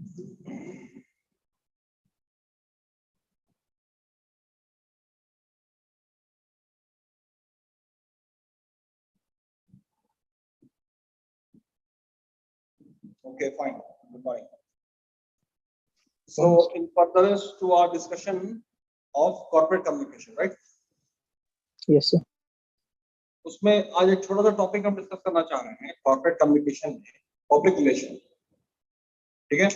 Okay, fine. Good morning. So, in furtherance to our discussion of corporate communication, right? Yes, sir. उसमें आज एक छोटा सा topic हम डिस्कस करना चाह रहे हैं कॉर्पोरेट कम्युनिकेशन में पब्लिक रिलेशन, ठीक है?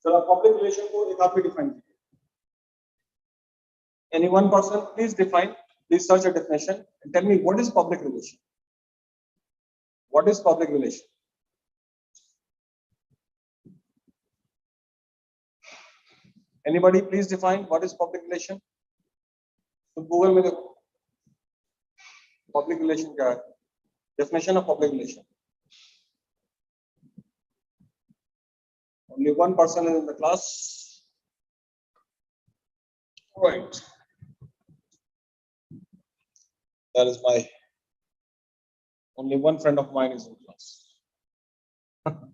चलो पब्लिक रिलेशन को एक आप भी डिफाइन कीजिए. Any one person, please define, please search a definition and tell me what is public relation. What is public relation? Anybody please define what is public relation? तो Google में देखो public relation क्या है? Definition of public relation. Only one person is in the class. Right. That is my only one friend of mine is in class. Okay.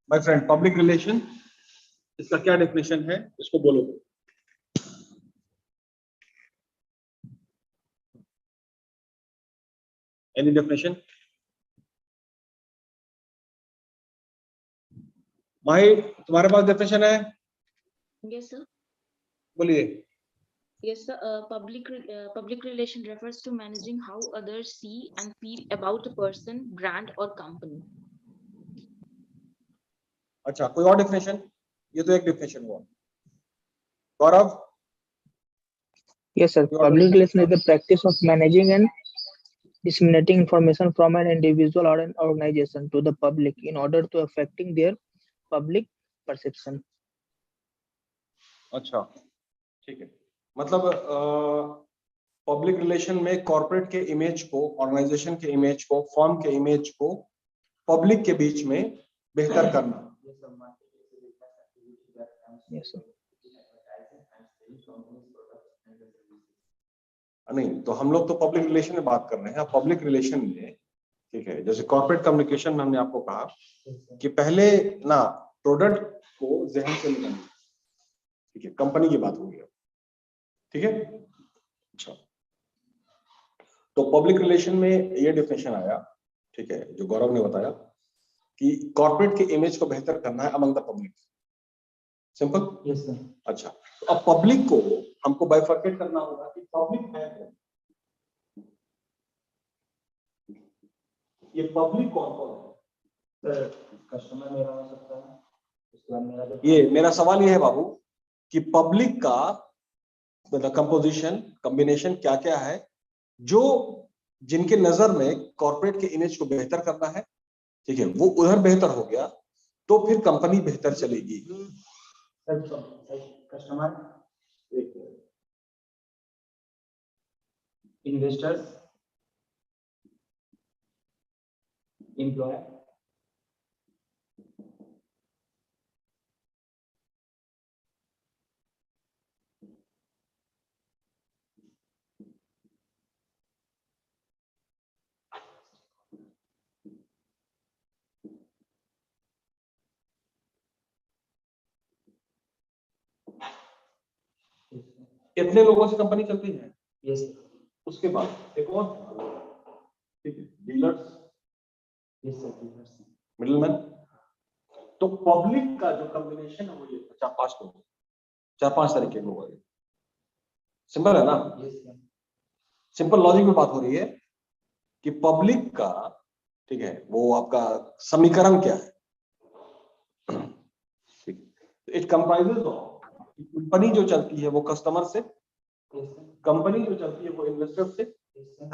My friend, public relation. इसका क्या definition है? इसको बोलो. Any definition? भाई तुम्हारे पास definition है? Yes, sir. बोलिए. Yes, sir. Public relation refers to managing how others see and feel about a person, brand, or company. अच्छा, कोई और definition? ये तो एक definition हुआ. गौरव? Yes, sir. Public relation is the practice of managing and disseminating information from an individual or an organization to the public in order to affecting their public perception. अच्छा, ठीक है. मतलब पब्लिक रिलेशन में corporate के image को, organisation के image को, firm के इमेज को पब्लिक के बीच में बेहतर करना. Yes, sir. नहीं, तो हम लोग तो पब्लिक रिलेशन में बात कर रहे हैं. पब्लिक रिलेशन में ठीक है, जैसे कॉर्पोरेट कम्युनिकेशन में हमने आपको कहा कि पहले ना प्रोडक्ट को ज़हन से निकालना, ठीक है, कंपनी की बात हो गई, ठीक है. अच्छा, तो पब्लिक रिलेशन में ये डेफिनेशन आया, ठीक है, जो गौरव ने बताया कि कॉर्पोरेट के इमेज को बेहतर करना है among the public. Simple. Yes, sir. अच्छा, तो अब पब्लिक को हमको बाइफरकेट करना होगा कि पब्लिक है कौन. ये पब्लिक कौन कौन है? सर, कस्टमर मेरा हो सकता है. उसके बाद मेरा ये मेरा सवाल ये है बाबू कि पब्लिक का मतलब कंपोजिशन, कॉम्बिनेशन क्या क्या है जो जिनके नजर में कॉर्पोरेट के इमेज को बेहतर करना है, ठीक है, वो उधर बेहतर हो गया तो फिर कंपनी बेहतर चलेगी. कस्टमर, इन्वेस्टर्स, एम्प्लॉयर, कितने लोगों से कंपनी चलती है? यस. उसके बाद एक और, ठीक है, dealers, yes sir, dealers, middleman. तो पब्लिक का जो कॉम्बिनेशन है वो ये 4-5 लोग, 4-5 तरीके के लोग हैं. सिंपल है ना? Yes sir. सिंपल लॉजिक में बात हो रही है कि पब्लिक का, ठीक है, वो आपका समीकरण क्या है. इट कंप्राइजेस ऑफ कंपनी जो चलती है वो कस्टमर से, कंपनी जो चलती है वो इन्वेस्टर से,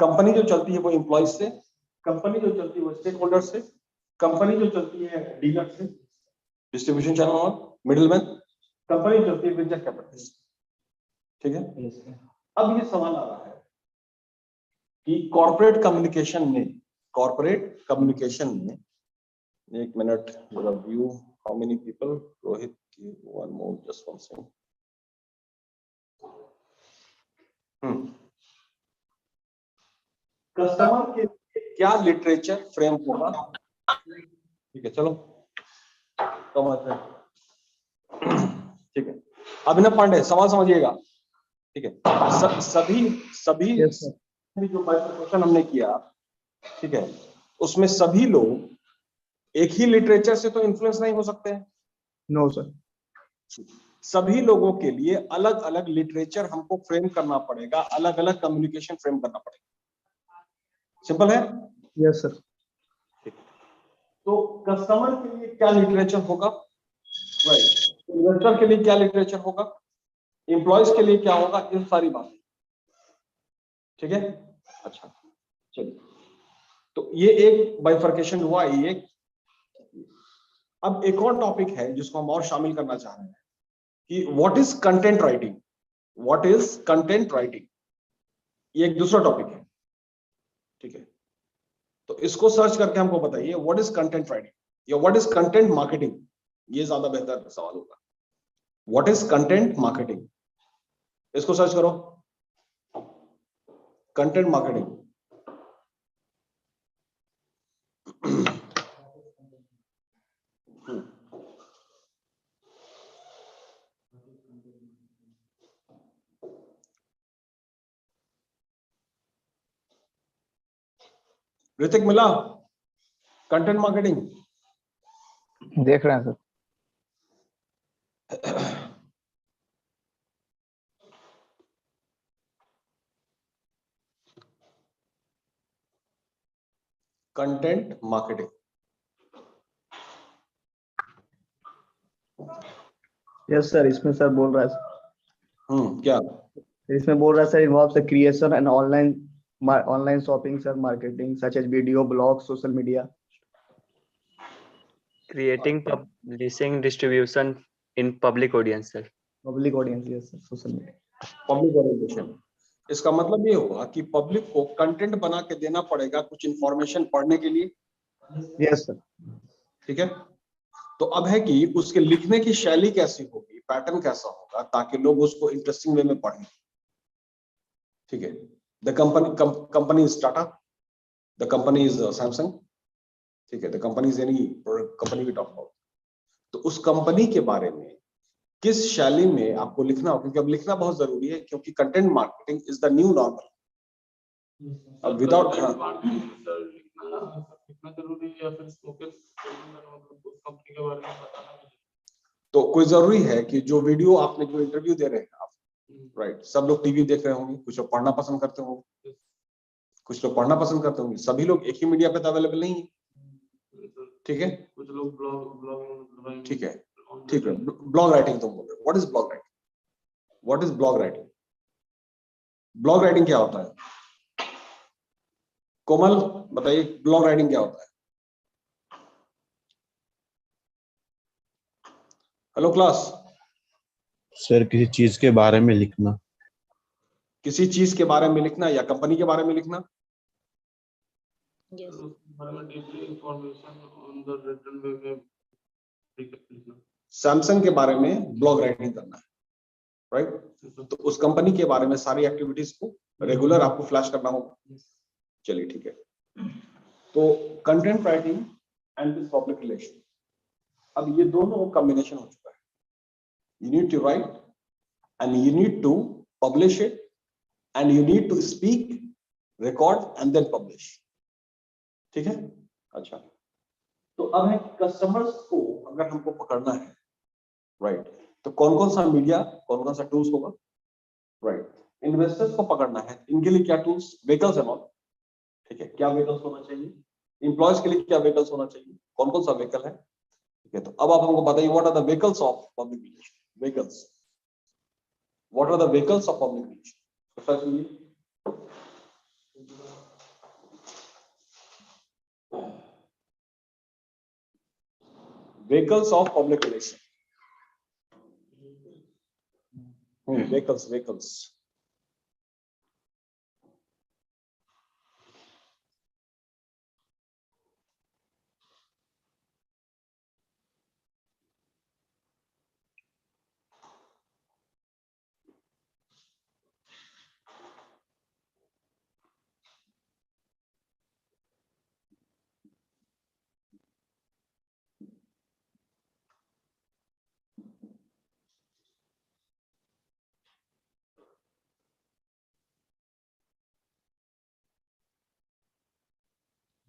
कंपनी जो चलती है वो एम्प्लॉय से, कंपनी जो चलती है वो स्टेक होल्डर से, कंपनी जो चलती है डीलर से, डिस्ट्रीब्यूशन चैनल और मिडिलमैन, कंपनी चलती है विद द कैपिटल। ठीक है, अब ये सवाल आ रहा है कि कॉर्पोरेट कम्युनिकेशन में एक minute, view how many people, Rohit की one more just one second. Customer के लिए क्या लिटरेचर फ्रेम होगा? ठीक है, चलो ठीक है, अभिनव पांडे सवाल समझिएगा। ठीक है, सभी Yes, sir. जो क्वेश्चन हमने किया, ठीक है, उसमें सभी लोग एक ही लिटरेचर से तो इन्फ्लुएंस नहीं हो सकते हैं। No, sir. सभी लोगों के लिए अलग अलग लिटरेचर हमको फ्रेम करना पड़ेगा, अलग अलग कम्युनिकेशन फ्रेम करना पड़ेगा। सिंपल है? Yes, sir. तो कस्टमर के लिए क्या लिटरेचर होगा, राइट, इन्वेस्टर के लिए क्या लिटरेचर होगा, एम्प्लॉयज के लिए क्या होगा, ये सारी बातें। ठीक है, अच्छा चलिए, तो ये एक बाइफर्केशन हुआ। ये अब एक और टॉपिक है जिसको हम और शामिल करना चाह रहे हैं कि what is content writing. What is content writing, ये एक दूसरा टॉपिक है। ठीक है, तो इसको सर्च करके हमको बताइए व्हाट इज कंटेंट राइटिंग या व्हाट इज कंटेंट मार्केटिंग। ये ज्यादा बेहतर सवाल होगा। व्हाट इज कंटेंट मार्केटिंग, इसको सर्च करो, कंटेंट मार्केटिंग। ऋतिक मिला कंटेंट मार्केटिंग? देख रहे हैं sir. Content marketing, yes sir, इसमें सर बोल रहा है सर, क्या इसमें बोल रहा है sir involves the creation and online shopping sir, marketing such as video, blog, social media, creating, publishing, distribution in public audience sir. Public audience, yes sir, social media, public orientation. इसका मतलब ये होगा कि पब्लिक को content बना के देना पड़ेगा कुछ इंफॉर्मेशन पढ़ने के लिए। Yes sir. ठीक है, तो अब है कि उसके लिखने की शैली कैसी होगी, पैटर्न कैसा होगा, ताकि लोग उसको इंटरेस्टिंग वे में पढ़ें। ठीक है, the company is Tata, the company is Samsung. ठीक है, the company is any company we talk about. तो उस कंपनी के बारे में किस शैली में आपको लिखना हो, क्योंकि अब लिखना बहुत जरूरी है, क्योंकि content marketing is the new normal. अब विदाउट तो कोई जरूरी है कि जो वीडियो आपने, जो इंटरव्यू दे रहे हैं आप, राइट, सब लोग टीवी देख रहे होंगे, कुछ लोग पढ़ना पसंद करते होंगे, कुछ लोग पढ़ना पसंद करते होंगे, सभी लोग एक ही मीडिया पे तो अवेलेबल नहीं है। ठीक है, कुछ लोग ब्लॉग, ठीक है, ठीक है, ब्लॉग राइटिंग तुम बोल रहे हो। What is blog writing? What is blog writing? Blog writing क्या होता है? कोमल बताइए, ब्लॉग राइटिंग क्या होता है? Hello class. सर किसी चीज के बारे में लिखना। किसी चीज के बारे में लिखना या कंपनी के बारे में लिखना? Yes. सैमसंग के बारे में ब्लॉग राइटिंग करना है, राइट। तो उस कंपनी के बारे में सारी एक्टिविटीज को रेगुलर आपको फ्लैश करना होगा। चलिए ठीक है, तो content writing and public relation, अब ये दोनों कॉम्बिनेशन हो चुका है। You need to write and you need to publish it and you need to speak, record and then publish. ठीक है, अच्छा। तो अब है कस्टमर्स को अगर हमको पकड़ना है, राइट, तो कौन कौन सा मीडिया, कौन कौन सा टूल्स होगा, राइट। इन्वेस्टर्स को पकड़ना है, इनके लिए क्या टूल्स, व्हीकल्स एंड ऑल। ठीक है, क्या व्हीकल्स होना चाहिए, एम्प्लॉयज के लिए क्या व्हीकल्स होना चाहिए, कौन कौन सा व्हीकल है। ठीक है, तो अब आप हमको बताइए what are the vehicles of public relation. Vehicles. What are the vehicles of public relation? Vehicles of public relation. vehicles.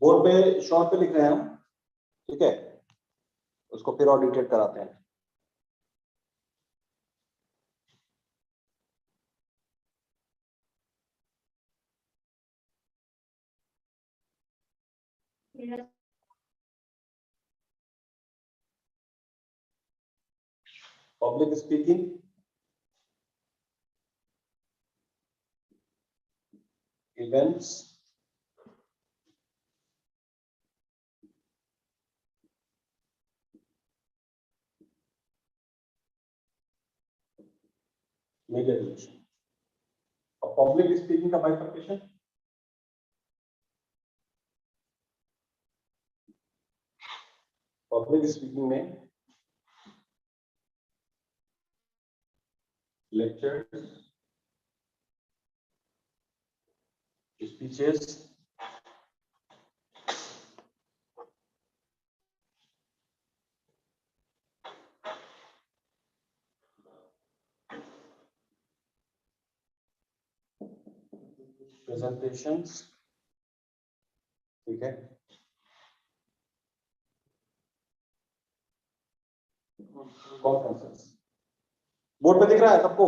Board पे शॉर्ट पे लिख रहे हैं हम, ठीक है, उसको फिर और डिटेल कराते हैं। Public speaking, events, media relation. और पब्लिक स्पीकिंग का बाइफर्केशन, पब्लिक स्पीकिंग में लेक्चर्स, स्पीचेस, प्रेजेंटेशंस, ठीक है, कॉन्फ्रेंसेस। बोर्ड पे दिख रहा है सबको?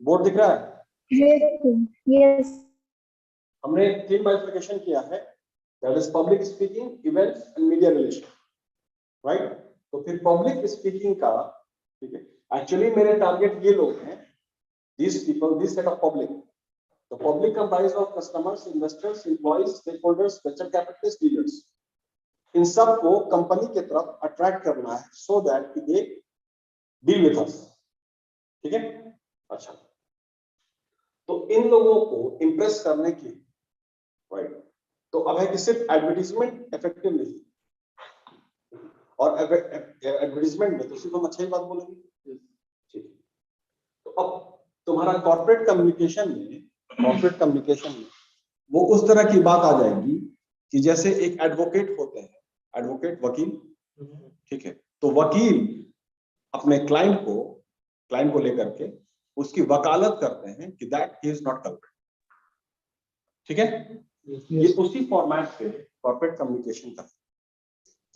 बोर्ड दिख रहा है? Yes. हमने 3 बाइफर्केशन किया है, that is public speaking, events and media relation, right? तो फिर पब्लिक स्पीकिंग का, ठीक है, एक्चुअली मेरे टारगेट ये लोग हैं, these people, this set of public. The public comprise of customers, investors, employees, stakeholders, venture capitalists, dealers. इन सब को कंपनी के तरफ अट्रैक्ट करना है, so that they deal with us, ठीक है? अच्छा, तो इन लोगों को इंप्रेस करने की, राइट, तो अब है कि सिर्फ एडवर्टीजमेंट इफेक्टिव नहीं, और एडवर्टीजमेंट में तो सिर्फ हम अच्छा ही बात बोलेंगे, ठीक है? तो अब तुम्हारा कॉर्पोरेट कम्युनिकेशन में वो उस तरह की बात आ जाएगी कि जैसे एक एडवोकेट होते हैं, एडवोकेट वकील, ठीक है, तो वकील अपने क्लाइंट को लेकर के उसकी वकालत करते हैं कि that he is not culprit, ठीक है? ये उसी फॉर्मेट पे कॉर्पोरेट कम्युनिकेशन का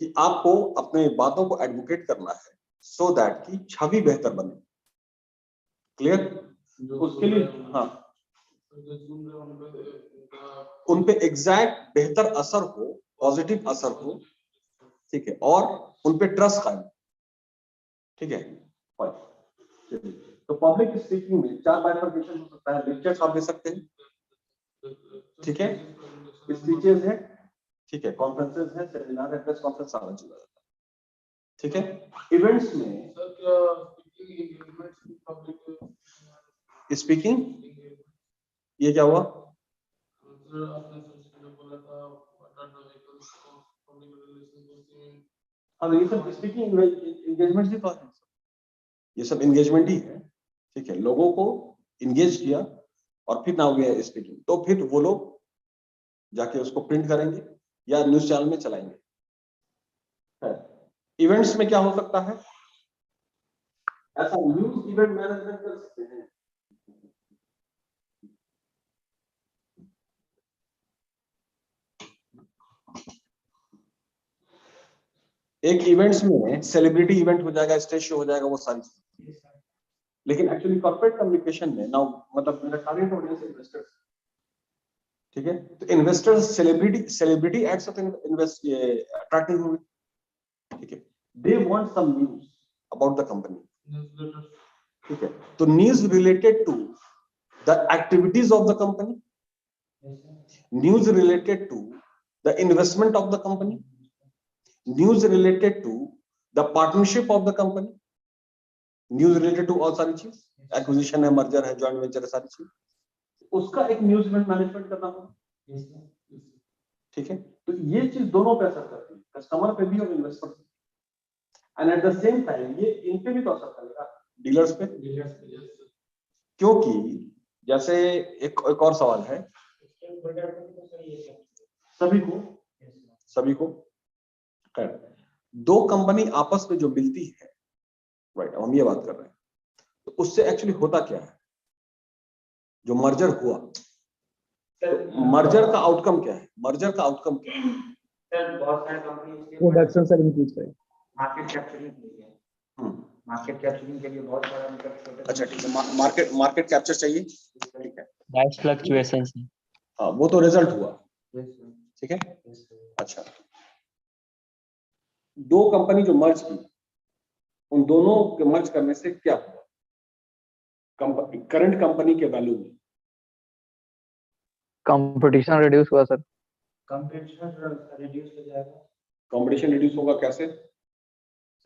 कि आपको अपने बातों को एडवोकेट करना है, सो दैट की छवि बेहतर बने। क्लियर? उसके लिए हाँ, उन पे एग्जैक्ट बेहतर असर हो, पॉजिटिव असर हो, ठीक है, और उन पे ट्रस्ट कायम, ठीक है? तो पब्लिक स्पीकिंग में 4 बाइफर्केशन हो सकता है। लेक्चर्स आप दे सकते हैं, ठीक है, स्पीचेस है, ठीक है, कॉन्फ्रेंसेस है, सेमिनार है, प्रेस कॉन्फ्रेंस आना चाहिए, ठीक है? इवेंट्स में स्पीकिंग, ये क्या हुआ? हाँ, ये सब स्पीकिंग एंगेजमेंट ही तो है, ये सब एंगेजमेंट ही है, ठीक है? लोगों को एंगेज किया और फिर नाउ वी आर स्पीकिंग, तो फिर वो लोग जाके उसको प्रिंट करेंगे या न्यूज चैनल में चलाएंगे। इवेंट्स में क्या हो सकता है? ऐसा न्यूज इवेंट मैनेजमेंट कर सकते हैं, एक इवेंट्स में सेलिब्रिटी इवेंट हो जाएगा, स्टेज शो हो जाएगा, वो सारी चीजें। लेकिन एक्चुअली कॉर्पोरेट कम्युनिकेशन में नाउ मतलब मेरा टारगेट ऑडियंस इन्वेस्टर्स, ठीक है? तो investors celebrity ads of invest attracting हुए, ठीक है? They want some news about the company, ठीक है? तो news related to the activities of the company, news related to the investment of the company, news related to the partnership of the company, news related to all सारी चीज, acquisition है, merger है, joint venture है, सारी चीज, उसका एक news event management करना होगा। ठीक है, तो ये चीज दोनों पे असर करती है, कस्टमर पे भी और इन्वेस्टर पे, and at the same time ये इन पे भी तो असर करेगा, डीलर्स पे। क्योंकि जैसे एक और सवाल है, सभी को खैर, दो कंपनी आपस में जो मिलती है, राइट, हम ये बात कर रहे हैं, तो उससे एक्चुअली होता क्या है, जो मर्जर हुआ, तो मर्जर का आउटकम क्या है, मर्जर का आउटकम क्या है? सर बहुत सारे कंपनी प्रोडक्शन सर इंक्रीज करें, मार्केट कैप्चरिंग के लिए, मार्केट कैप्चरिंग के लिए बहुत सारा मतलब छोटे, अच्छा ठीक है, मार्केट कैप्चर चाहिए, ठीक है, प्राइस फ्लक्चुएशन। हाँ वो तो रिजल्ट हुआ, ठीक है। अच्छा, दो कंपनी जो मर्ज की, उन दोनों के मर्ज करने से क्या हुआ, करंट कंपनी के वैल्यू में कंपटीशन रिड्यूस हुआ सर, कंपटीशन रिड्यूस हो जाएगा। कंपटीशन रिड्यूस होगा कैसे?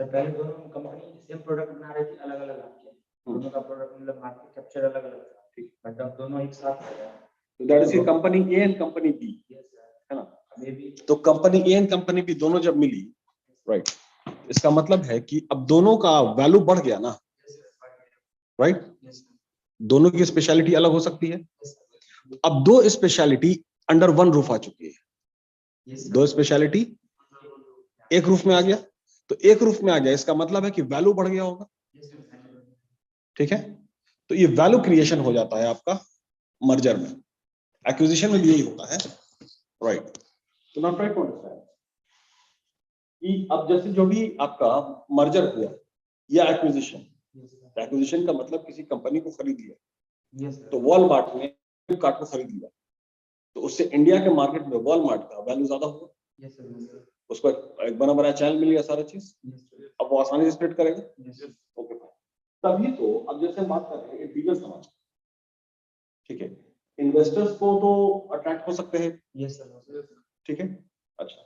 सर पहले दोनों कंपनी सेम प्रोडक्ट बना रही थी, अलग अलग आपके दोनों का प्रोडक्ट मतलब मार्केट कैप्चर अलग अलग था, ठीक, बट अब दोनों एक साथ आ गया, तो that is company A and company B, है ना? तो company A and company B दोनों जब मिली, राइट, इसका मतलब है कि अब दोनों का वैल्यू बढ़ गया ना, राइट, दोनों की स्पेशलिटी अलग हो सकती है। अब दो स्पेशलिटी अंडर वन रूफ आ चुकी है, दो स्पेशलिटी एक रूफ में आ गया, तो एक रूफ में आ गया, इसका मतलब है कि वैल्यू बढ़ गया होगा, ठीक है। तो ये वैल्यू क्रिएशन हो जाता है आपका मर्जर में, एक्विजिशन में भी यही होता है, राइट। तो नॉट राइट टू अंडरस्टैंड कि अब जैसे जो भी आपका मर्जर हुआ या एक्विजिशन का मतलब किसी कंपनी को खरीद लिया, तो वॉलमार्ट ने फ्लिपकार्ट को खरीद लिया, तो उससे इंडिया के मार्केट में वॉलमार्ट का वैल्यू ज्यादा होगा, उसको एक बना बना चैनल मिल गया सारा चीज, अब वो आसानी से स्प्रेड करेगा, ओके। तभी तो अब जैसे हम बात कर रहे हैं डीलर समाज, ठीक है, इन्वेस्टर्स को तो अट्रैक्ट हो सकते हैं, ठीक है, अच्छा,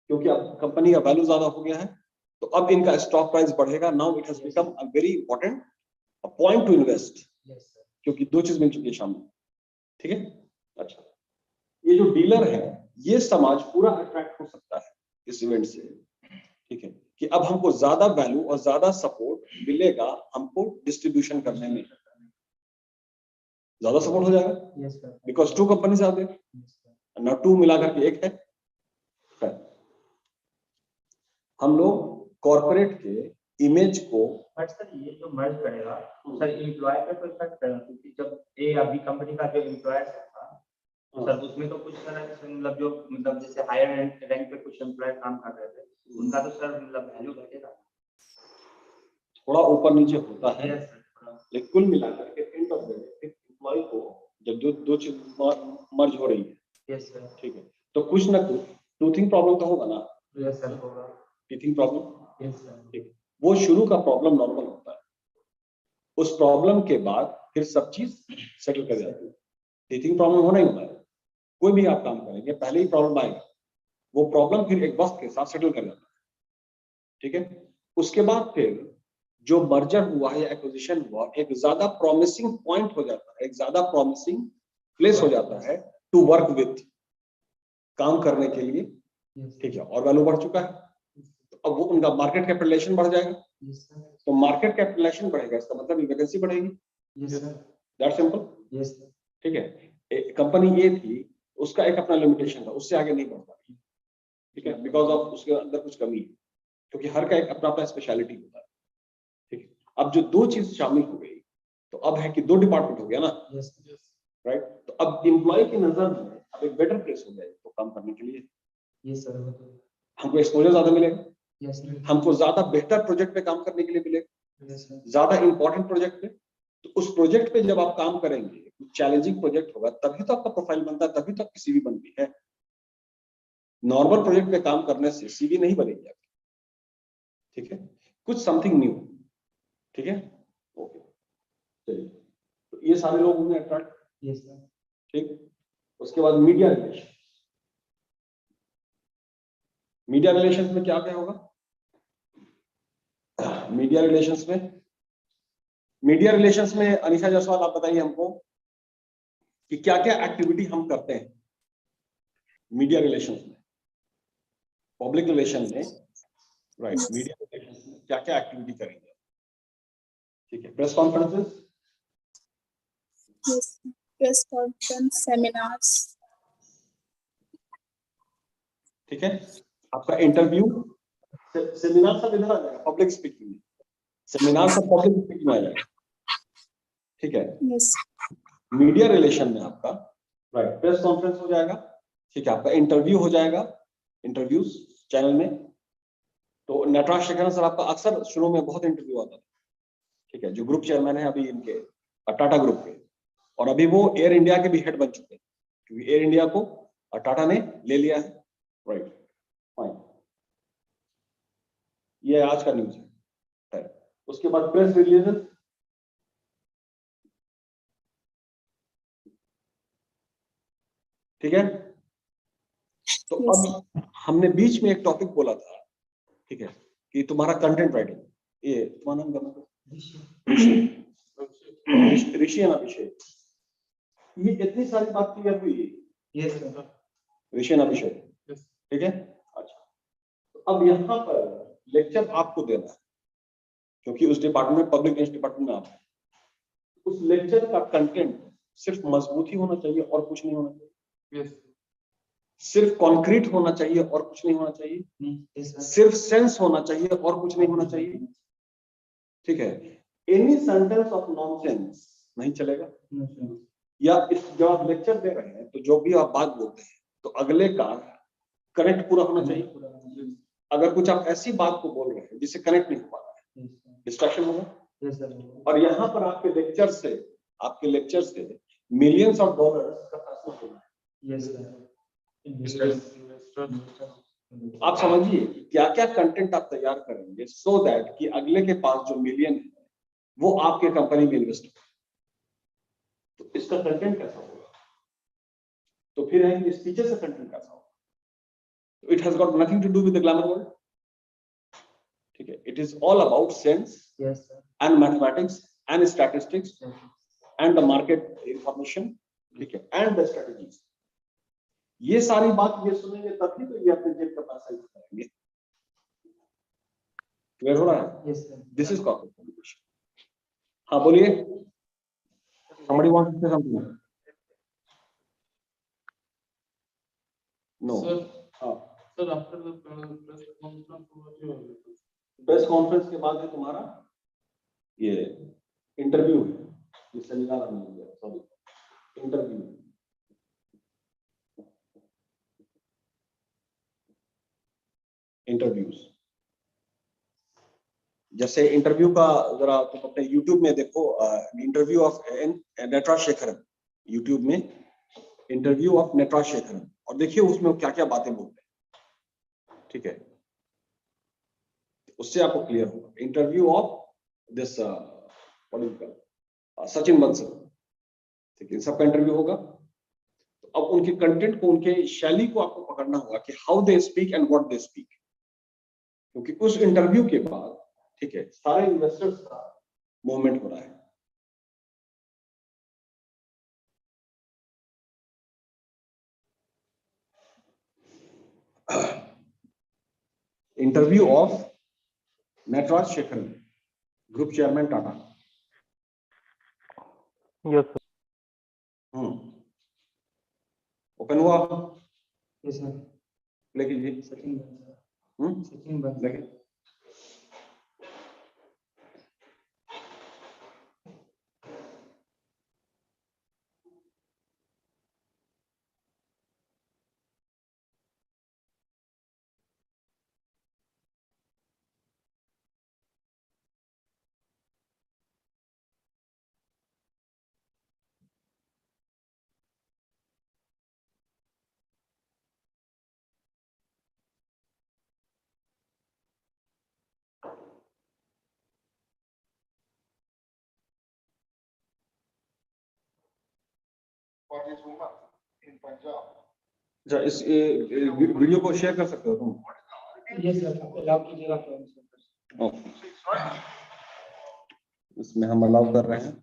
क्योंकि अब कंपनी का वैल्यू ज्यादा हो गया है, तो अब इनका स्टॉक प्राइस बढ़ेगा, now it has become a very important point two invest, क्योंकि दो चीज मिल चुकी है शामिल, ठीक है। अच्छा, ये जो डीलर है, ये समाज पूरा अट्रैक्ट हो सकता है इस इवेंट से, ठीक है, कि अब हमको ज्यादा वैल्यू और ज्यादा सपोर्ट मिलेगा, हमको डिस्ट्रीब्यूशन करने में ज्यादा सपोर्ट हो जाएगा, because two companies are there, ना टू मिलाकर के एक है। हम लोग कॉर्पोरेट के इमेज को, बट सर ये जो मर्ज करेगा सर एम्प्लॉय पे तो इफेक्ट करेगा, क्योंकि जब ए या बी कंपनी का जो एम्प्लॉय था, तो सर उसमें तो कुछ तरह से मतलब जो मतलब जैसे हायर रैंक पे कुछ एम्प्लॉय काम कर रहे थे, उनका तो सर मतलब वैल्यू घटेगा, थोड़ा ऊपर नीचे होता है, लेकिन कुल मिलाकर के end of the day employee को जब दो चीज मर्ज हो रही है, ठीक है, तो कुछ ना कुछ टूथिंग प्रॉब्लम तो होगा ना, होगा टीथिंग प्रॉब्लम, ठीक, वो शुरू का प्रॉब्लम नॉर्मल होता है, उस प्रॉब्लम के बाद फिर सब चीज सेटल कर जाती है। टीथिंग प्रॉब्लम होना ही होता है, कोई भी आप काम करेंगे पहले ही प्रॉब्लम आएगा, वो प्रॉब्लम फिर एक वक्त के साथ सेटल कर जाता है, ठीक है। उसके बाद फिर जो मर्जर हुआ या एक्विजिशन हुआ, एक ज्यादा प्रॉमिसिंग पॉइंट हो जाता है, एक ज्यादा प्रॉमिसिंग प्लेस हो जाता है टू वर्क विथ, काम करने के लिए, ठीक है, और वैल्यू बढ़ चुका है, तो अब वो उनका मार्केट कैपिटलाइजेशन बढ़ जाएगा, तो मार्केट कैपिटलाइजेशन बढ़ेगा, इसका मतलब वैकेंसी बढ़ेगी, दैट सिंपल, ठीक है। कंपनी ए थी, उसका एक अपना लिमिटेशन था, उससे आगे नहीं बढ़ पाती, ठीक है, बिकॉज ऑफ उसके अंदर कुछ कमी है, क्योंकि हर का एक अपना अपना स्पेशलिटी होता है, ठीक है। अब जो दो चीज शामिल हो गई, तो अब है कि दो डिपार्टमेंट हो गया ना, राइट, तो अब एम्प्लॉय की नजर में अब एक बेटर प्लेस हो जाए तो काम करने के लिए, हमको एक्सपोजर ज्यादा मिलेगा, हमको ज्यादा बेहतर प्रोजेक्ट पे काम करने के लिए मिलेगा, ज्यादा इंपॉर्टेंट प्रोजेक्ट पे, तो उस प्रोजेक्ट पे जब आप काम करेंगे, चैलेंजिंग प्रोजेक्ट होगा, तभी तो आपका प्रोफाइल बनता है, तभी तो आपकी सीवी बनती है, नॉर्मल प्रोजेक्ट पे काम करने से सीवी नहीं बनेगी आपकी, ठीक है, कुछ समथिंग न्यू, ठीक है, ओके, चलिए, तो ये सारे लोग होंगे अट्रैक्ट, ठीक। उसके बाद मीडिया रिलेशन, मीडिया रिलेशंस में क्या क्या होगा, मीडिया रिलेशंस में मीडिया रिलेशंस में अनिशा जायसवाल आप बताइए हमको कि क्या क्या एक्टिविटी हम करते हैं मीडिया रिलेशंस में, पब्लिक रिलेशन में, राइट, मीडिया रिलेशंस में क्या क्या एक्टिविटी करेंगे? ठीक है, press conferences, press conference, seminars, ठीक है, आपका इंटरव्यू, सेमिनार सब इधर आ जाएगा, पब्लिक स्पीकिंग, सेमिनार सब पब्लिक स्पीकिंग में आ जाएगा, ठीक है। यस, मीडिया रिलेशन में आपका, राइट, प्रेस कॉन्फ्रेंस हो जाएगा, ठीक है, आपका इंटरव्यू हो जाएगा, इंटरव्यूज चैनल में। तो नटराज शेखर सर आपका अक्सर शुरू में बहुत इंटरव्यू आता था, ठीक है, जो ग्रुप चेयरमैन है अभी इनके टाटा ग्रुप के, और अभी वो एयर इंडिया के भी हेड बन चुके हैं, क्योंकि एयर इंडिया को टाटा ने ले लिया है, राइट, फाइन, ये आज का न्यूज है। उसके बाद प्रेस रिलीजेस, ठीक है। तो अब हमने बीच में एक टॉपिक बोला था, ठीक है, कि तुम्हारा कंटेंट राइटिंग, ये तुम्हारा नाम क्या है? ऋषि है ना, अभिषेक, ये इतनी सारी बात क्लियर हुई, ऋषि ना अभिषेक, ठीक है। अच्छा, तो अब यहाँ पर लेक्चर आपको देना है, क्योंकि उस डिपार्टमेंट में, पब्लिक रिलेशंस डिपार्टमेंट में आप हैं। उस लेक्चर का कंटेंट सिर्फ मजबूत ही होना चाहिए और कुछ नहीं होना चाहिए। सिर्फ कॉन्क्रीट होना चाहिए और कुछ नहीं होना चाहिए। सिर्फ सेंस होना चाहिए और कुछ नहीं होना चाहिए, ठीक है। एनी सेंटेंस ऑफ नॉनसेंस नहीं चलेगा। या इस जब आप लेक्चर दे रहे हैं तो जो भी आप बात बोलते हैं तो अगले का कनेक्ट पूरा होना चाहिए। अगर कुछ आप ऐसी बात को बोल रहे हैं जिससे कनेक्ट नहीं हो पा रहा है, डिस्ट्रैक्शन होगा। और यहाँ पर आपके लेक्चर से मिलियंस ऑफ डॉलर्स का फैसला होना है। आप समझिए क्या क्या कंटेंट आप तैयार करेंगे सो दैट कि अगले के पास जो मिलियन है वो आपके कंपनी में इन्वेस्ट हो। तो इसका कंटेंट कैसा होगा? तो फिर है इस पीछे से कंटेंट कैसा होगा? It has got nothing to do with the glamour world, ठीक है। It is all about sense and mathematics and statistics and the market information, ठीक है, एंड द स्ट्रेटजीज। ये सारी बात ये सुनेंगे तभी तो ये अपने जेब का पैसा यूज करेंगे। क्लियर हो रहा है? This is corporate communication. हाँ बोलिए, somebody wants to say something? No. हाँ, Sir, after the press conference, what you have? Press conference के बाद है तुम्हारा ये इंटरव्यू है, ये सेमिनार नहीं है, सॉरी, इंटरव्यू। इंटरव्यूज, जैसे इंटरव्यू का जरा तुम अपने YouTube में देखो, interview of Nataraj Shekharan, YouTube में इंटरव्यू ऑफ नटराज शेखरन, और देखिए उसमें क्या क्या बातें बोलते हैं, ठीक है। उससे आपको क्लियर होगा। Interview of this Sachin Bansal, ठीक है, इन सबका इंटरव्यू होगा। तो अब उनके कंटेंट को, उनके शैली को आपको पकड़ना होगा कि how they speak and what they speak, क्योंकि उस इंटरव्यू के बाद, ठीक है, सारे इन्वेस्टर्स का मूवमेंट हो रहा है। Interview of Nataraj Shekharan, group chairman Tata. Yes, sir. Open हुआ, Yes, sir. लेकिन Sachin Bansal. लेकिन इस वीडियो को शेयर कर सकते हो तुम? Yes, sir. अलाउ कीजिएगा तो। इसमें हम अलाउ कर रहे हैं,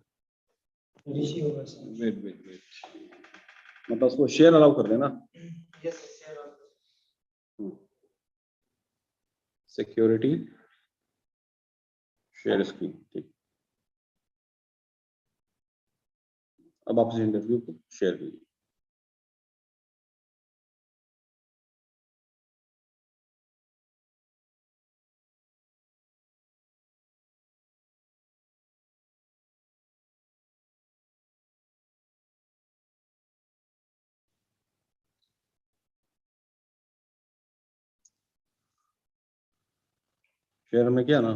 ऋषि होगा सर। वेट मतलब उसको शेयर अलाउ कर देना, yes share. Security share screen, ठीक। अब आप इस इंटरव्यू को शेयर कीजिए। शेयर में किया ना?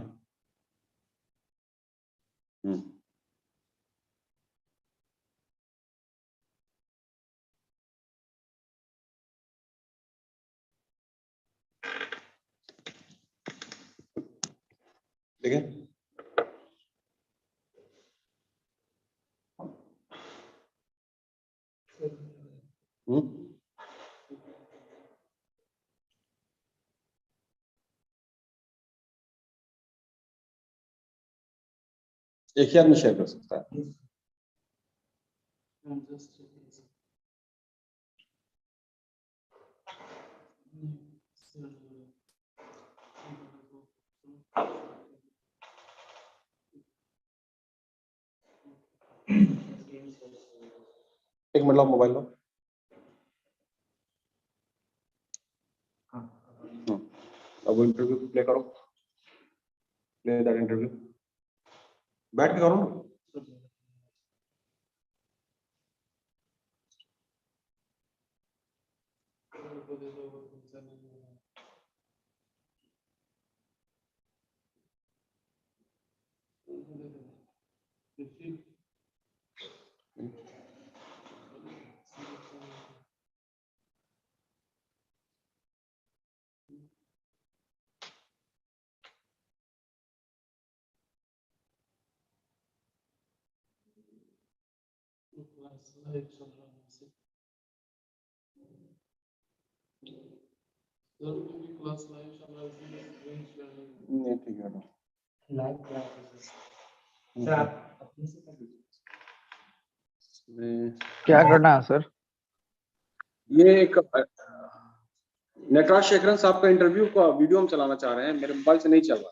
ठीक है, एक ही आदमी शेयर कर सकता है। एक मिनट लो, मोबाइल लो। अब इंटरव्यू प्ले करो, प्ले दैट इंटरव्यू, बैठ के करो ना। नहीं ठीक है, लाइव क्लासेस सर आप अपने से कर लीजिए। क्या करना है सर? ये एक नटराज शेखरन साहब का इंटरव्यू का वीडियो हम चलाना चाह रहे हैं, मेरे मोबाइल से नहीं चल रहा।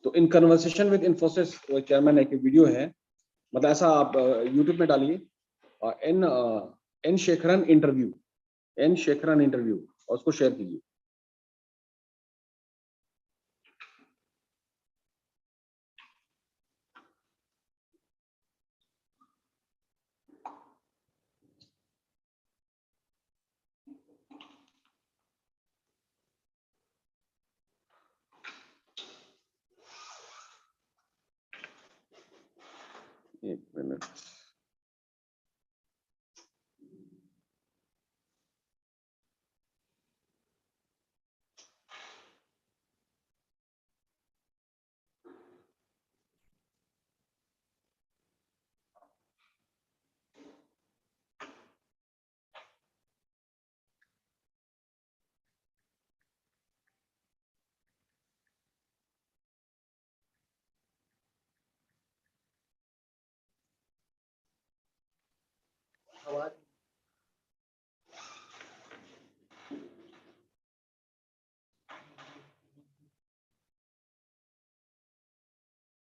तो in conversation with Infosys chairman एक वीडियो है, मतलब ऐसा आप यूट्यूब में डालिए N Shekharan interview, N Shekharan interview, और उसको शेयर कीजिए। एक मिनट,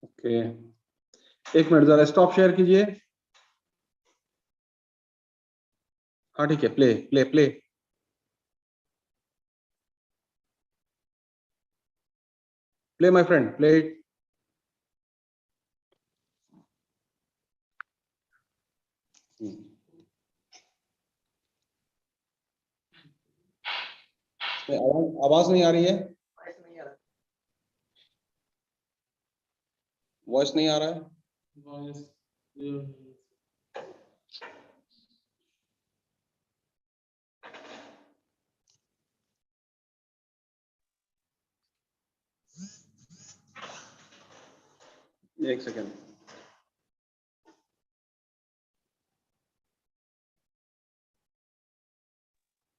ओके एक मिनट जरा स्टॉप शेयर कीजिए। हाँ ठीक है, play play play. Play my friend, play. आवाज नहीं आ रही है, वॉइस नहीं आ रहा है। एक सेकेंड,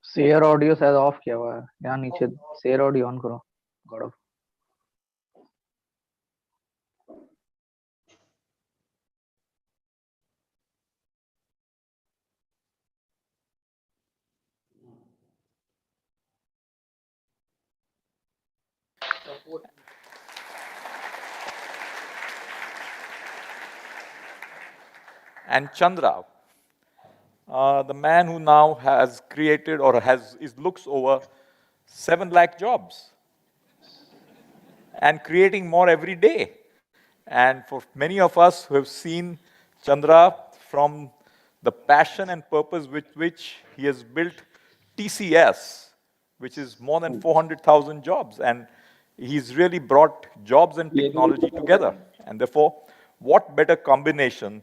शेयर ऑडियो शायद ऑफ किया हुआ है, यहाँ नीचे शेयर ऑडियो ऑन करो। God of And Chandra, the man who now has created or looks over 7 lakh jobs and creating more every day. And for many of us who have seen Chandra from the passion and purpose with which he has built TCS, which is more than 400,000 jobs. And he's really brought jobs and technology together. And therefore, what better combination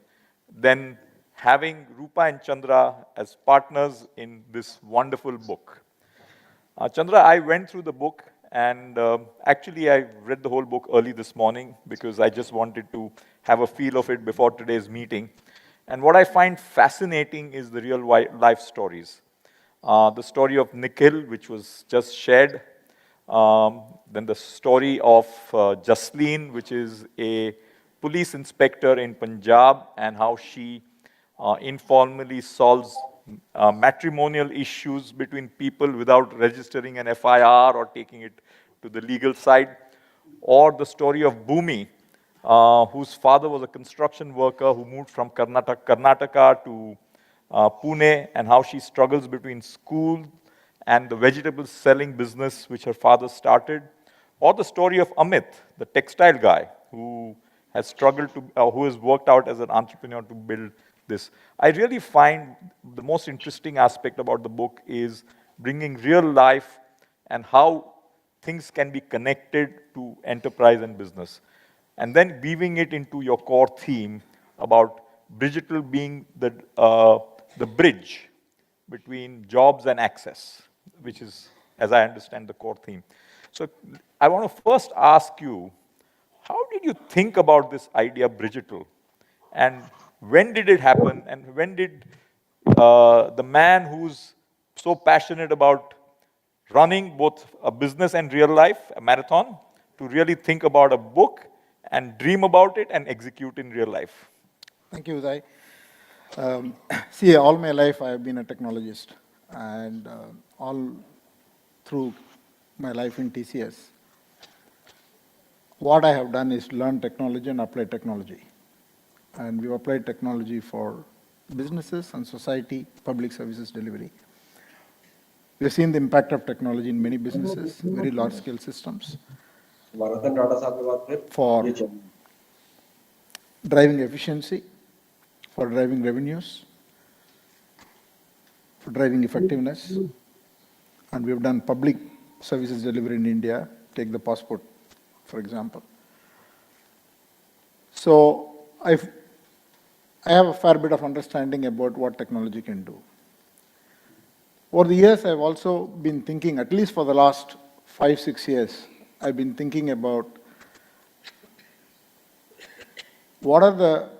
than having Rupa and Chandra as partners in this wonderful book. Chandra, I went through the book and actually I read the whole book early this morning because I just wanted to have a feel of it before today's meeting. And what I find fascinating is the real life stories. The story of Nikhil, which was just shared. Then the story of Jasleen, which is a police inspector in Punjab, and how she informally solves matrimonial issues between people without registering an FIR or taking it to the legal side. Or the story of Bhumi, whose father was a construction worker who moved from Karnataka to Pune, and how she struggles between school and the vegetable selling business which her father started. Or the story of Amit, the textile guy, who has struggled to, who has worked out as an entrepreneur to build this. I really find the most interesting aspect about the book is bringing real life and how things can be connected to enterprise and business. And then weaving it into your core theme about digital being the bridge between jobs and access, which is, as I understand, the core theme. So I want to first ask you, how did you think about this idea, Bridgetal? And when did it happen? And when did the man who's so passionate about running both a business and real life, a marathon, to really think about a book and dream about it and execute in real life? Thank you, Uday. See, all my life I have been a technologist, and all through my life in TCS, what I have done is learn technology and apply technology. And we've applied technology for businesses and society, public services delivery. We've seen the impact of technology in many businesses, very large-scale systems, for driving efficiency, for driving revenues, for driving effectiveness. And we've done public services delivery in India, take the passport, for example. So I have a fair bit of understanding about what technology can do. Over the years, I've also been thinking, at least for the last 5-6 years, I've been thinking about what are the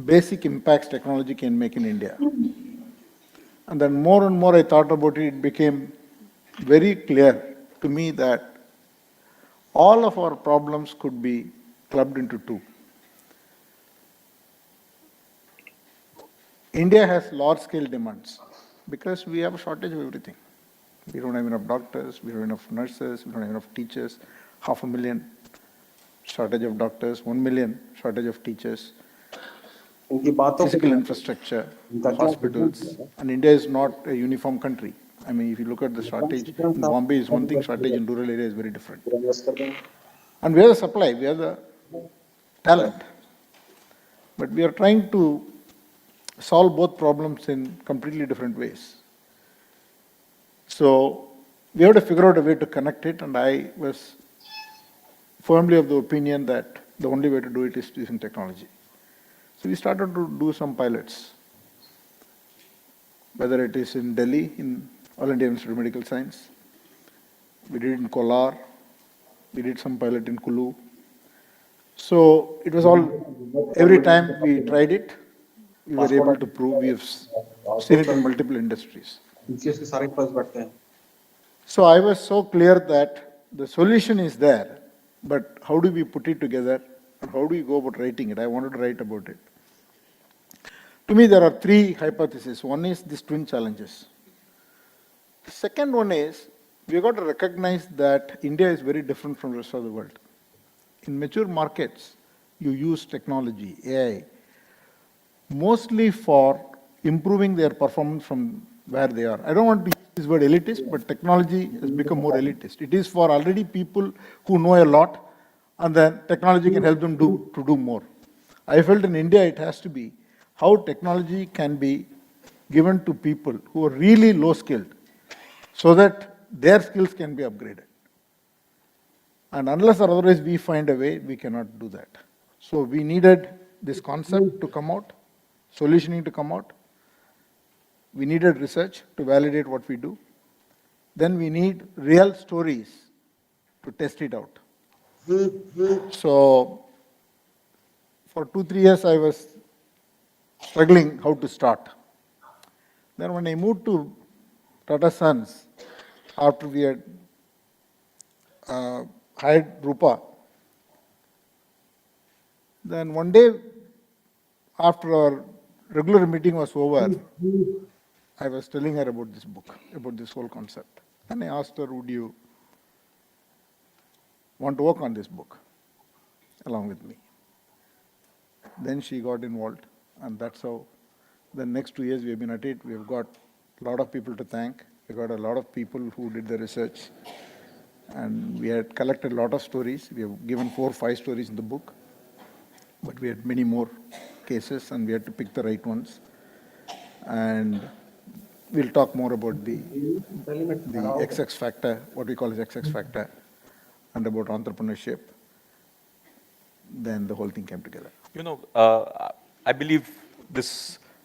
basic impacts technology can make in India. And then more and more I thought about it, it became very clear to me that all of our problems could be clubbed into two. India has large-scale demands because we have a shortage of everything. We don't have enough doctors, we don't have enough nurses, we don't have enough teachers, 500,000 shortage of doctors, 1 million shortage of teachers, physical infrastructure, hospitals, and India is not a uniform country. I mean, if you look at the shortage, in Bombay is one thing, shortage in rural area is very different. And we have the supply, we have the talent. But we are trying to solve both problems in completely different ways. So we have to figure out a way to connect it, and I was firmly of the opinion that the only way to do it is using technology. So we started to do some pilots, whether it is in Delhi, in All India Institute of Medical Science, we did it in Kolar, we did some pilot in Kulu. So it was all, every time we tried it, we were able to prove we have seen it in multiple industries. So I was so clear that the solution is there, but how do we put it together and how do we go about writing it? I wanted to write about it. To me, there are 3 hypotheses. One is these twin challenges. The second one is we got to recognize that India is very different from the rest of the world. In mature markets, you use technology, AI, mostly for improving their performance from where they are. I don't want to use this word elitist, but technology has become more elitist. It is for already people who know a lot, and then technology can help them to do more. I felt in India it has to be how technology can be given to people who are really low skilled so that their skills can be upgraded. And unless or otherwise we find a way, we cannot do that. So we needed this concept to come out, solutioning to come out. We needed research to validate what we do. Then we need real stories to test it out. So for 2-3 years, I was struggling how to start. Then when I moved to Tata Sons, after we had hired Rupa, then one day after our regular meeting was over, I was telling her about this book, about this whole concept. And I asked her, would you want to work on this book along with me? Then she got involved, and that's how the next 2 years we have been at it. We have got a lot of people to thank. We got a lot of people who did the research, and we had collected a lot of stories. We have given 4 or 5 stories in the book, but we had many more cases, and we had to pick the right ones. And we'll talk more about the XX factor, what we call as XX factor, and about entrepreneurship. Then the whole thing came together. You know, I believe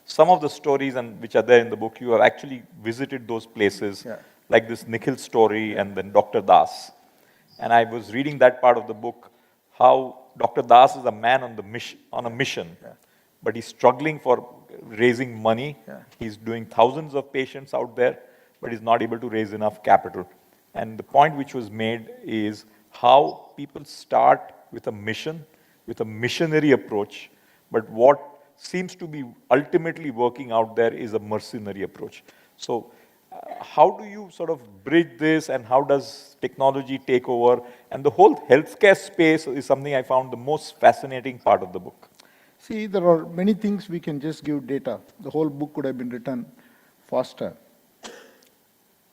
some of the stories which are there in the book, you have actually visited those places, like this Nikhil story and then Dr. Das. And I was reading that part of the book, how Dr. Das is a man on a mission, but he's struggling for raising money. He's doing thousands of patients out there, but he's not able to raise enough capital. And the point which was made is how people start with a mission, with a missionary approach, but what seems to be ultimately working out there is a mercenary approach. So how do you sort of bridge this, and how does technology take over? And the whole healthcare space is something I found the most fascinating part of the book. See, there are many things we can just give data. The whole book could have been written faster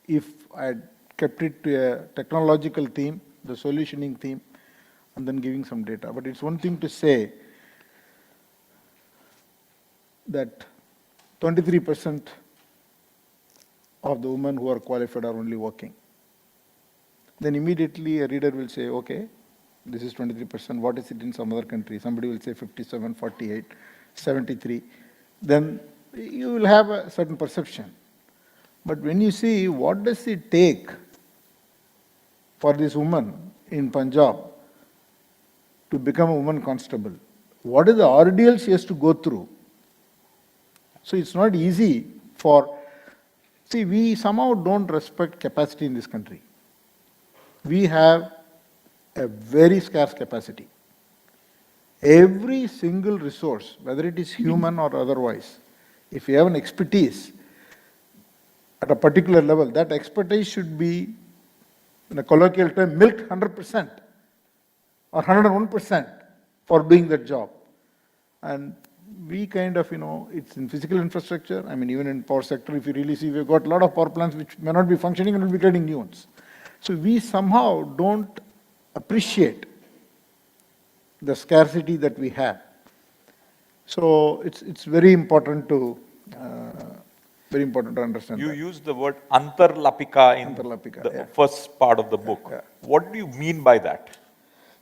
if I had kept it to a technological theme, the solutioning theme, and then giving some data. But it's one thing to say that 23% of the women who are qualified are only working. Then immediately a reader will say, okay, this is 23%, what is it in some other country? Somebody will say 57, 48, 73. Then you will have a certain perception. But when you see what does it take for this woman in Punjab to become a woman constable, what is the ordeal she has to go through? So it's not easy see, we somehow don't respect capacity in this country. We have a very scarce capacity. Every single resource, whether it is human or otherwise, if you have an expertise at a particular level, that expertise should be, in a colloquial term, milked 100% or 101% for doing that job. And we kind of, it's in physical infrastructure. I mean, even in power sector, if you really see, we've got a lot of power plants which may not be functioning and will be creating new ones. So we somehow don't appreciate the scarcity that we have. So it's very important to understand. You use the word antarlapika in the first part of the book. What do you mean by that?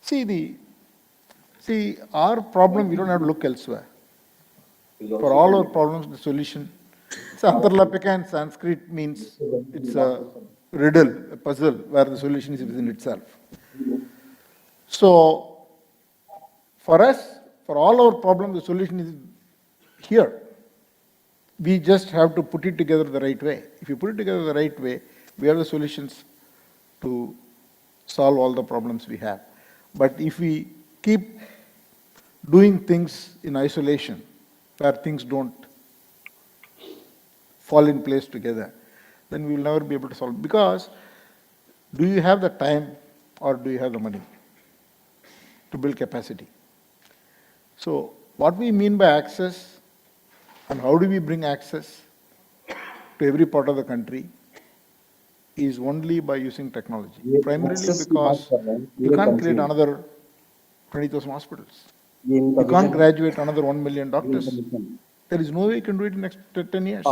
See, our problem, we don't have to look elsewhere. For all our problems, the solution. So antarlapika in Sanskrit means it's a riddle, a puzzle, where the solution is within itself. So for us, for all our problems, the solution is here. We just have to put it together the right way. If you put it together the right way, we have the solutions to solve all the problems we have. But if we keep doing things in isolation, where things don't fall in place together, then we will never be able to solve. Because Do you have the time or do you have the money to build capacity? So what we mean by access and how do we bring access to every part of the country is only by using technology, primarily because you can't create another 20,000 hospitals. You can't graduate another 1 million doctors. There is no way you can do it in the next 10 years.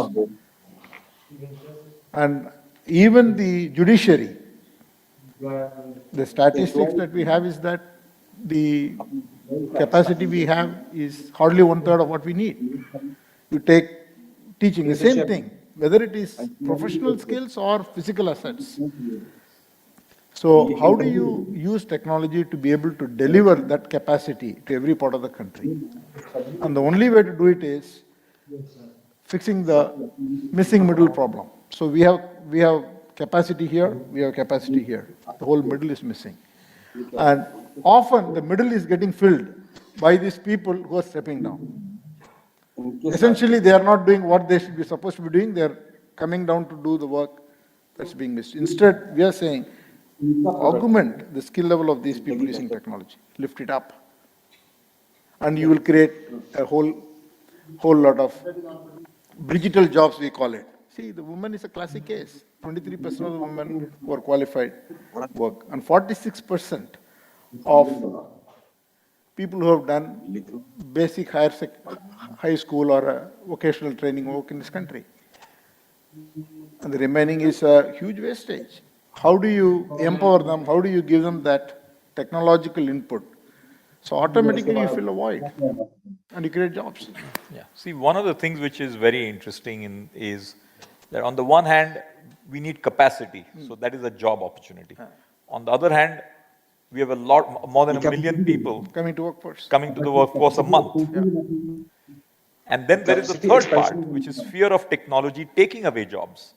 And even the judiciary, the statistics that we have is that the capacity we have is hardly 1/3 of what we need. You take teaching, the same thing, whether it is professional skills or physical assets. So how do you use technology to be able to deliver that capacity to every part of the country? And the only way to do it is fixing the missing middle problem. So we have capacity here, we have capacity here. The whole middle is missing. And often the middle is getting filled by these people who are stepping down. Essentially, they are not doing what they should be supposed to be doing. They are coming down to do the work that's being missed. Instead, we are saying, augment the skill level of these people using technology, lift it up, and you will create a whole lot of digital jobs, we call it. See, the woman is a classic case. 23% of the women who are qualified work, and 46% of people who have done basic high school or vocational training work in this country. And the remaining is a huge wastage. How do you empower them? How do you give them that technological input? So automatically you fill a void and you create jobs. Yeah. See, one of the things which is very interesting is that on the one hand, we need capacity. So that is a job opportunity. On the other hand, we have more than 1 million people coming to workforce. Coming to the workforce a month. And then there is the third part, which is fear of technology taking away jobs.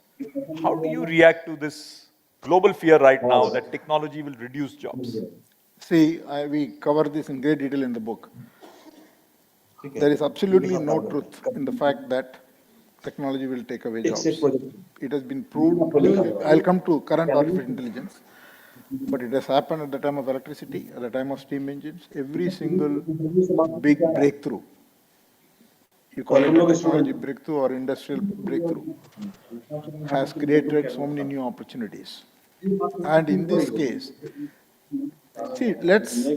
How do you react to this global fear right now that technology will reduce jobs? See, we cover this in great detail in the book. There is absolutely no truth in the fact that technology will take away jobs. It has been proved. I'll come to current artificial intelligence, but it has happened at the time of electricity, at the time of steam engines. Every single big breakthrough, you call it a technology breakthrough or industrial breakthrough, has created so many new opportunities. And in this case, see, let's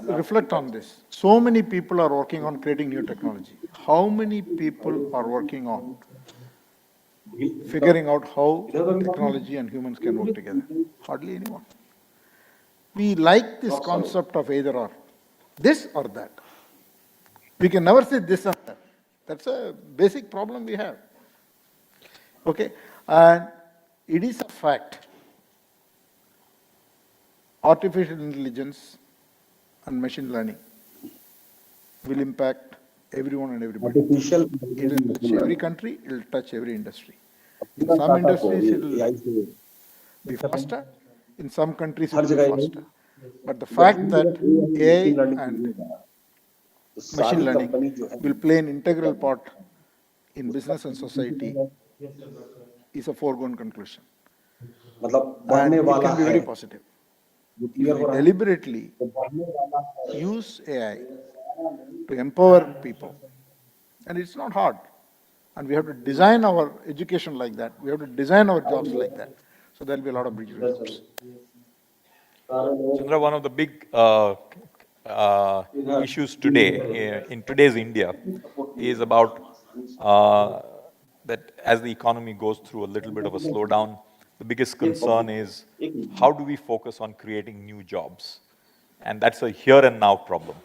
reflect on this. So many people are working on creating new technology. How many people are working on figuring out how technology and humans can work together? Hardly anyone. We like this concept of either or, this or that. We can never say this or that. That's a basic problem we have. Okay? And it is a fact. Artificial intelligence and machine learning will impact everyone and everybody. It will touch every country, it will touch every industry. In some industries, it will be faster. In some countries, it will be faster. But the fact that AI and machine learning will play an integral part in business and society is a foregone conclusion. And it can be very positive. If we deliberately use AI to empower people, and it's not hard, and we have to design our education like that, we have to design our jobs like that, so there'll be a lot of bridge jobs. Chandra, one of the big issues today, in today's India, is about that as the economy goes through a little bit of a slowdown, the biggest concern is how do we focus on creating new jobs? And that's a here and now problem.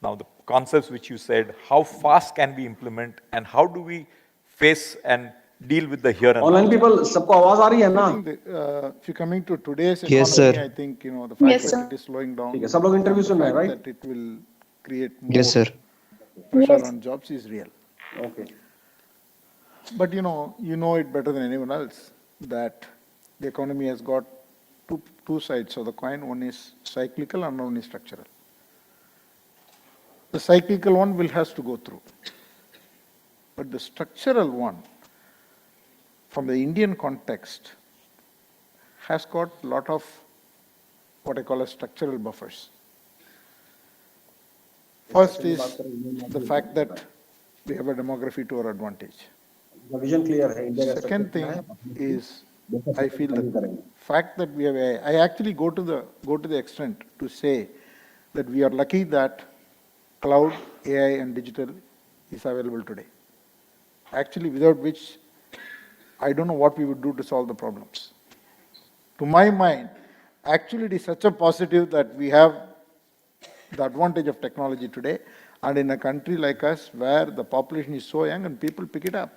Now, the concepts which you said, how fast can we implement and how do we face and deal with the here and Online now? people, sabko awaaz aa rahi hai na? If you're coming to today's economy, I think, the fact that it is slowing down, sab log interview sun rahe hain, right? that it will create more pressure on jobs is real. Okay. But you know it better than anyone else that the economy has got two sides of the coin. One is cyclical and one is structural. The cyclical one has to go through. But the structural one, from the Indian context, has got a lot of what I call as structural buffers. First is the fact that we have a demography to our advantage. Vision clear है India का Second thing is, I feel the fact that we have AI, I actually go to the extent to say that we are lucky that cloud, AI and digital is available today. Actually, without which, I don't know what we would do to solve the problems. To my mind, actually it is such a positive that we have the advantage of technology today, and in a country like us where the population is so young and people pick it up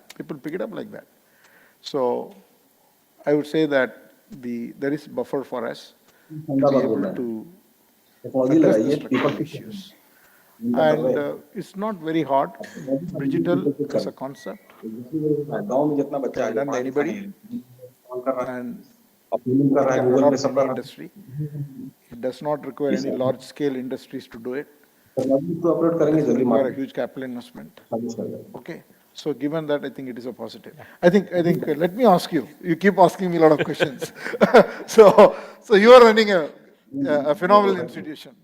like that. So I would say that there is buffer for us to be able to address the structural issues. And it's not very hard. Digital as a concept can be done by anybody, and it can run off any industry. It does not require any large-scale industries to do it. It doesn't require a huge capital investment. Okay. So given that, I think it is a positive. I think. Let me ask you. You keep asking me a lot of questions. So you are running a phenomenal institution,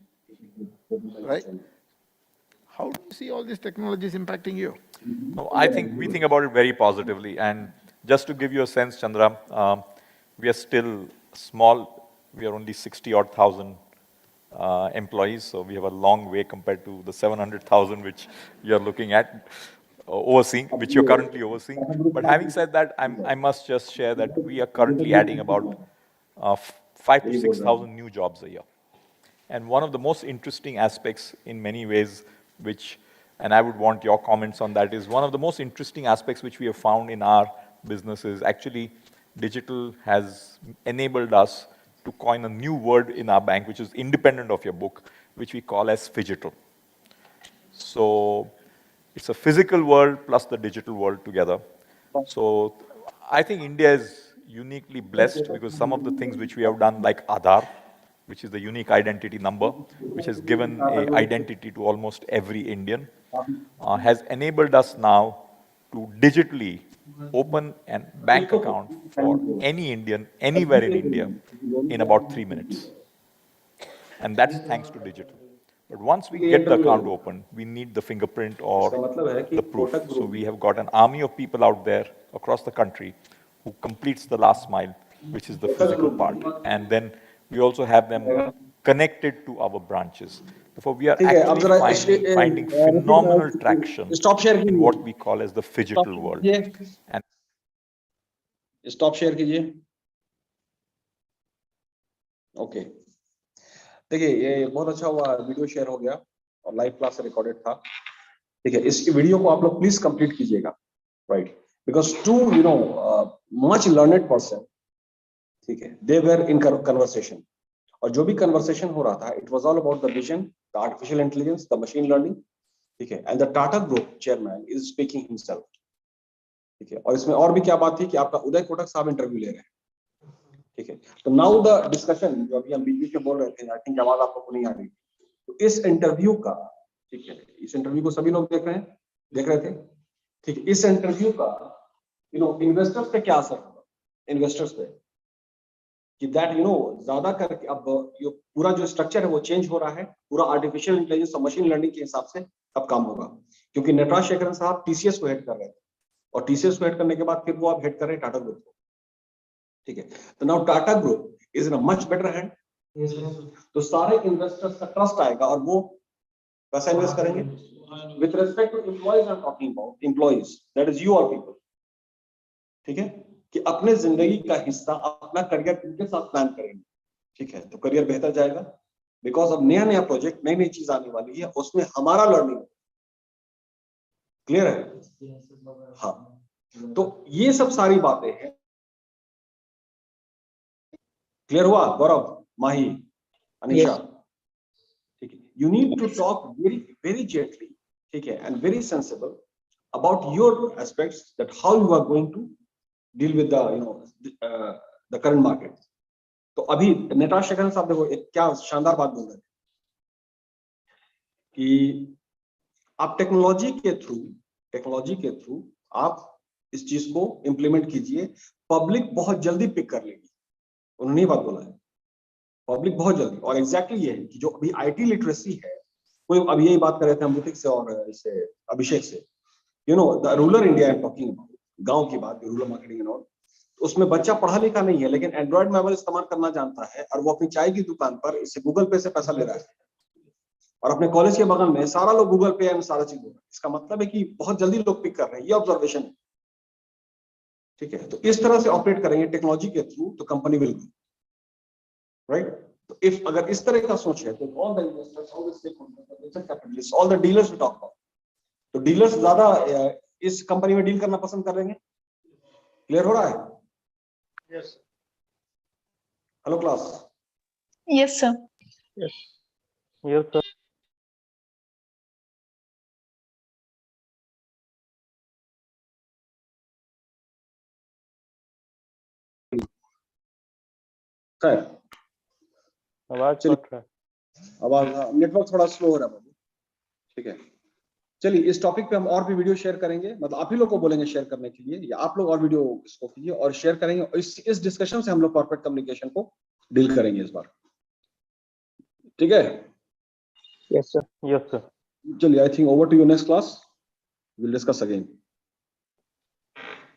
right? How do you see all these technologies impacting you? No, I think we think about it very positively. And just to give you a sense, Chandra, we are still small. We are only 60-odd thousand employees, so we have a long way compared to the 700,000 which you are looking at, overseeing, which you're currently overseeing. But having said that, I must just share that we are currently adding about 5,000 to 6,000 new jobs a year. And one of the most interesting aspects in many ways, and I would want your comments on that, is one of the most interesting aspects which we have found in our business is actually digital has enabled us to coin a new word in our bank, which is independent of your book, which we call as phygital. So it's a physical world plus the digital world together. So I think India is uniquely blessed because some of the things which we have done, like Aadhaar, which is the unique identity number, which has given an identity to almost every Indian, has enabled us now to digitally open a bank account for any Indian, anywhere in India, in about 3 minutes. And that's thanks to digital. But once we get the account open, we need the fingerprint or the proof. So we have got an army of people out there across the country who completes the last mile, which is the physical part. And then we also have them connected to our branches. Therefore, we are actually finding phenomenal traction in what we call as the phygital world. And stop share कीजिए. Okay, देखिए ये बहुत अच्छा हुआ, video share हो गया और live class recorded था. ठीक है, इस वीडियो को आप लोग प्लीज कंप्लीट कीजिएगा, right? Because too much learned person, ठीक है, दे वर इन कन्वर्सेशन, और जो भी कन्वर्सेशन हो रहा था, it was all about the vision, the artificial intelligence, the machine learning. ठीक है, and the Tata group chairman is speaking himself. ठीक है, और इसमें और भी क्या बात थी कि आपका उदय कोटक साहब इंटरव्यू ले रहे हैं. ठीक है, तो नाउ द डिस्कशन, जो अभी हम बीच में बोल रहे थे, आई थिंक आवाज आपको नहीं आ रही, तो इस इंटरव्यू का, ठीक है, इस इंटरव्यू को सभी लोग देख रहे थे. ठीक है, इस इंटरव्यू का इन्वेस्टर्स पे क्या असर होगा, इन्वेस्टर्स पे, कि दैट ज्यादा करके अब ये पूरा जो स्ट्रक्चर है वो चेंज हो रहा है, पूरा आर्टिफिशियल इंटेलिजेंस और मशीन लर्निंग के हिसाब से अब काम होगा. क्योंकि नटराज शेखरन साहब टीसीएस को हेड कर रहे थे, और टीसीएस को हेड करने के बाद फिर वो आप हेड कर रहे हैं टाटा ग्रुप को. ठीक है, तो now Tata group is in a much better hand. तो सारे इन्वेस्टर्स का ट्रस्ट आएगा, और वो पैसा इन्वेस्ट करेंगे. With respect to employees, I am talking about employees, that is you all people. ठीक है, कि अपने जिंदगी का हिस्सा, अपना करियर किनके साथ प्लान करेंगे. ठीक है, तो करियर बेहतर जाएगा, बिकॉज अब नया नया प्रोजेक्ट, नई नई चीज आने वाली है, उसमें हमारा लर्निंग क्लियर है. हाँ, तो ये सब सारी बातें हैं. क्लियर हुआ गौरव, माही, अनिशा? ठीक है, you need to talk very very gently, ठीक है, and very sensible about your aspects, that how you are going to deal with the current market. तो अभी नटराज शेखरन साहब देखो एक क्या शानदार बात बोल रहे थे कि आप टेक्नोलॉजी के थ्रू आप इस चीज को इंप्लीमेंट कीजिए, पब्लिक बहुत जल्दी पिक कर लेगी. उन्होंने बात बोला है पब्लिक बहुत जल्दी। और एग्जैक्टली ये है कि जो अभी आईटी लिटरेसी है, कोई अभी यही बात कर रहे थे अमृतिक से और इससे अभिषेक से, you know the rural India I am talking about, गांव की बात, रूरल मार्केटिंग एंड ऑल, उसमें बच्चा पढ़ा लिखा नहीं है लेकिन एंड्रॉइड मोबाइल इस्तेमाल करना जानता है और वो अपनी चाय की दुकान पर इससे गूगल पे से पैसा ले रहा है और अपने कॉलेज के बगल में सारा लोग गूगल पे एंड सारा चीज हो रहा है। इसका मतलब है कि बहुत जल्दी लोग पिक कर रहे हैं, ये ऑब्जर्वेशन है। ठीक है, तो इस तरह से ऑपरेट करेंगे टेक्नोलॉजी के थ्रू तो कंपनी विल ग्रो, राइट। तो इफ अगर इस तरह का सोच है तो all the investors, all the stakeholders, venture capitalist, all the dealers we talk about, तो डीलर्स ज्यादा इस कंपनी में डील करना पसंद करेंगे। क्लियर हो रहा है? Yes hello class? Yes, sir. Yes, sir. खैर, आवाज चलिए। कट रहा है। आवाज, नेटवर्क थोड़ा स्लो हो रहा है बाबू। ठीक है, चलिए इस टॉपिक पे हम और भी वीडियो शेयर करेंगे, मतलब आप ही लोग को बोलेंगे शेयर करने के लिए, या आप लोग और वीडियो इसको कीजिए और शेयर करेंगे। इस डिस्कशन से हम लोग कॉर्पोरेट कम्युनिकेशन को डील करेंगे इस बार। ठीक है, Yes, sir. Yes, sir. चलिए, I think over to your next class, will discuss again.